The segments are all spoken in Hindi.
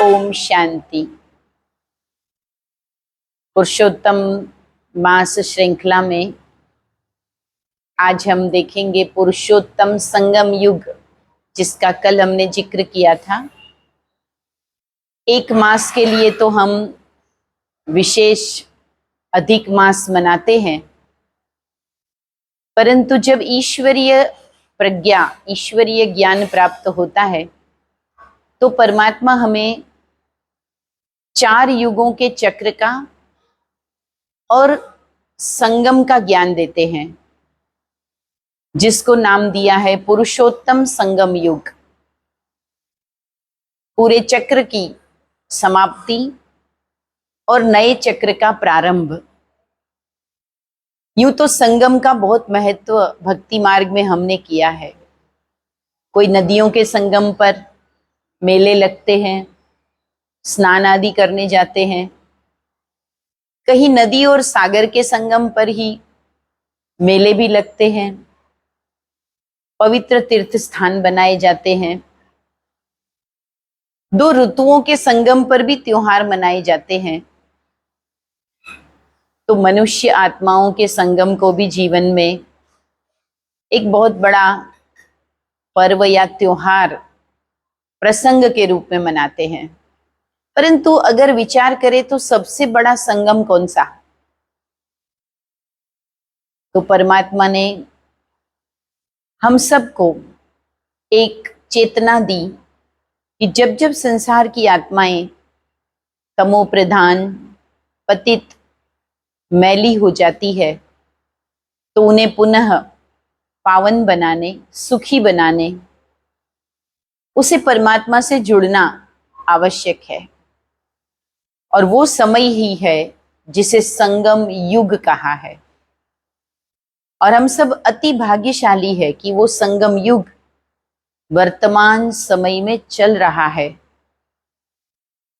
ओम शांति। पुरुषोत्तम मास श्रृंखला में आज हम देखेंगे पुरुषोत्तम संगम युग, जिसका कल हमने जिक्र किया था। एक मास के लिए तो हम विशेष अधिक मास मनाते हैं, परंतु जब ईश्वरीय प्रज्ञा, ईश्वरीय ज्ञान प्राप्त होता है तो परमात्मा हमें 4 युगों के चक्र का और संगम का ज्ञान देते हैं, जिसको नाम दिया है पुरुषोत्तम संगम युग। पूरे चक्र की समाप्ति और नए चक्र का प्रारंभ। यूं तो संगम का बहुत महत्व भक्ति मार्ग में हमने किया है। कोई नदियों के संगम पर मेले लगते हैं, स्नान आदि करने जाते हैं। कहीं नदी और सागर के संगम पर ही मेले भी लगते हैं, पवित्र तीर्थ स्थान बनाए जाते हैं। 2 ऋतुओं के संगम पर भी त्योहार मनाए जाते हैं। तो मनुष्य आत्माओं के संगम को भी जीवन में एक बहुत बड़ा पर्व या त्योहार, प्रसंग के रूप में मनाते हैं। परंतु अगर विचार करें तो सबसे बड़ा संगम कौन सा? तो परमात्मा ने हम सबको एक चेतना दी कि जब जब संसार की आत्माएं तमो प्रधान, पतित, मैली हो जाती है तो उन्हें पुनः पावन बनाने, सुखी बनाने, उसे परमात्मा से जुड़ना आवश्यक है। और वो समय ही है जिसे संगम युग कहा है। और हम सब अति भाग्यशाली है कि वो संगम युग वर्तमान समय में चल रहा है।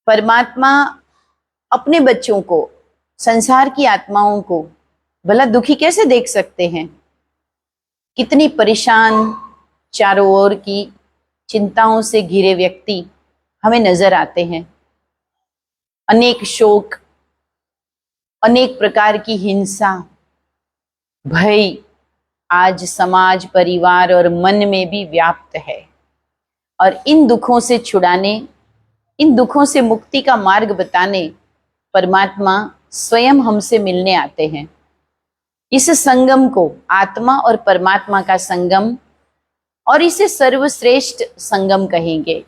परमात्मा अपने बच्चों को, संसार की आत्माओं को भला दुखी कैसे देख सकते हैं? कितनी परेशान, चारों ओर की चिंताओं से घिरे व्यक्ति हमें नजर आते हैं। अनेक शोक, अनेक प्रकार की हिंसा, भय आज समाज, परिवार और मन में भी व्याप्त है। और इन दुखों से छुड़ाने, इन दुखों से मुक्ति का मार्ग बताने परमात्मा स्वयं हमसे मिलने आते हैं। इस संगम को आत्मा और परमात्मा का संगम, और इसे सर्वश्रेष्ठ संगम कहेंगे।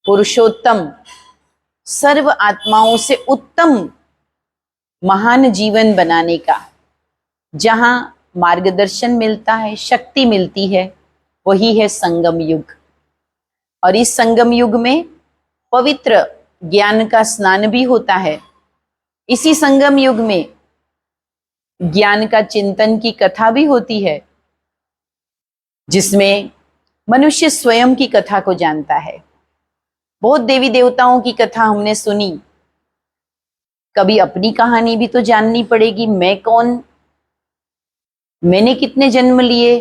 पुरुषोत्तम, सर्व आत्माओं से उत्तम महान जीवन बनाने का, जहां मार्गदर्शन मिलता है, शक्ति मिलती है, वही है संगम युग। और इस संगम युग में पवित्र ज्ञान का स्नान भी होता है। इसी संगम युग में ज्ञान का चिंतन की कथा भी होती है, जिसमें मनुष्य स्वयं की कथा को जानता है। बहुत देवी देवताओं की कथा हमने सुनी, कभी अपनी कहानी भी तो जाननी पड़ेगी। मैं कौन, मैंने कितने जन्म लिए,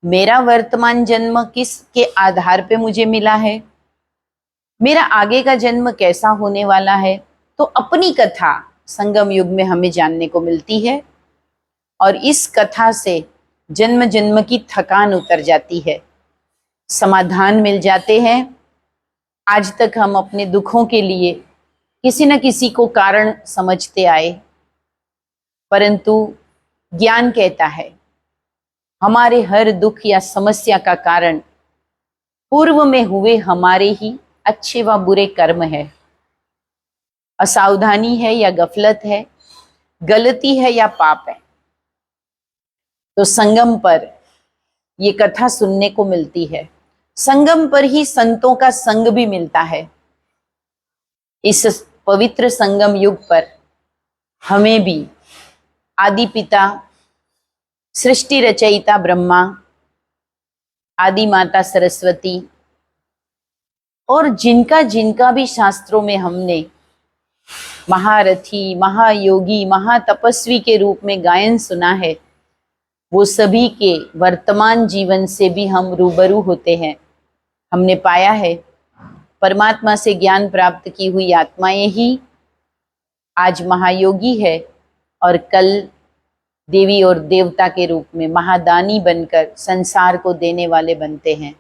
मेरा वर्तमान जन्म किसके आधार पे मुझे मिला है, मेरा आगे का जन्म कैसा होने वाला है। तो अपनी कथा संगम युग में हमें जानने को मिलती है। और इस कथा से जन्म जन्म की थकान उतर जाती है, समाधान मिल जाते हैं। आज तक हम अपने दुखों के लिए किसी न किसी को कारण समझते आए, परंतु ज्ञान कहता है हमारे हर दुख या समस्या का कारण पूर्व में हुए हमारे ही अच्छे व बुरे कर्म है। असावधानी है या गफलत है, गलती है या पाप है। तो संगम पर ये कथा सुनने को मिलती है। संगम पर ही संतों का संग भी मिलता है। इस पवित्र संगम युग पर हमें भी आदि पिता, सृष्टि रचयिता ब्रह्मा, आदि माता सरस्वती और जिनका जिनका भी शास्त्रों में हमने महारथी, महायोगी, महातपस्वी के रूप में गायन सुना है, वो सभी के वर्तमान जीवन से भी हम रूबरू होते हैं। हमने पाया है परमात्मा से ज्ञान प्राप्त की हुई आत्माएं ही आज महायोगी है और कल देवी और देवता के रूप में महादानी बनकर संसार को देने वाले बनते हैं।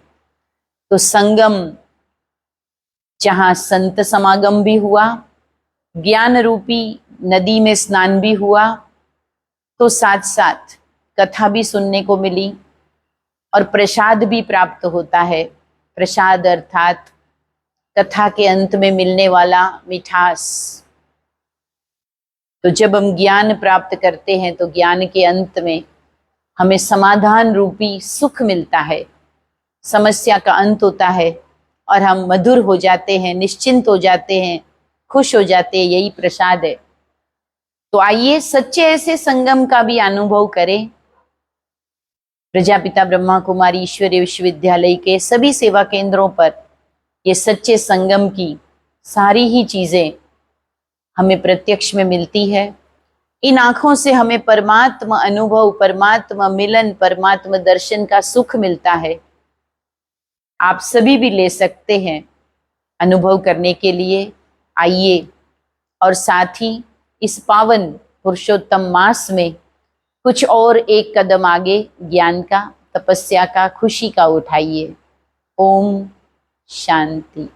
तो संगम, जहां संत समागम भी हुआ, ज्ञान रूपी नदी में स्नान भी हुआ, तो साथ साथ कथा भी सुनने को मिली और प्रसाद भी प्राप्त होता है। प्रसाद अर्थात कथा के अंत में मिलने वाला मिठास। तो जब हम ज्ञान प्राप्त करते हैं तो ज्ञान के अंत में हमें समाधान रूपी सुख मिलता है, समस्या का अंत होता है और हम मधुर हो जाते हैं, निश्चिंत हो जाते हैं, खुश हो जाते हैं। यही प्रसाद है। तो आइए सच्चे ऐसे संगम का भी अनुभव करें। प्रजापिता ब्रह्मा कुमारी ईश्वरीय विश्वविद्यालय के सभी सेवा केंद्रों पर ये सच्चे संगम की सारी ही चीजें हमें प्रत्यक्ष में मिलती है। इन आंखों से हमें परमात्मा अनुभव, परमात्मा मिलन, परमात्मा दर्शन का सुख मिलता है। आप सभी भी ले सकते हैं अनुभव करने के लिए। आइए और साथ ही इस पावन पुरुषोत्तम मास में कुछ और एक कदम आगे ज्ञान का, तपस्या का, खुशी का उठाइए। ओम शांति।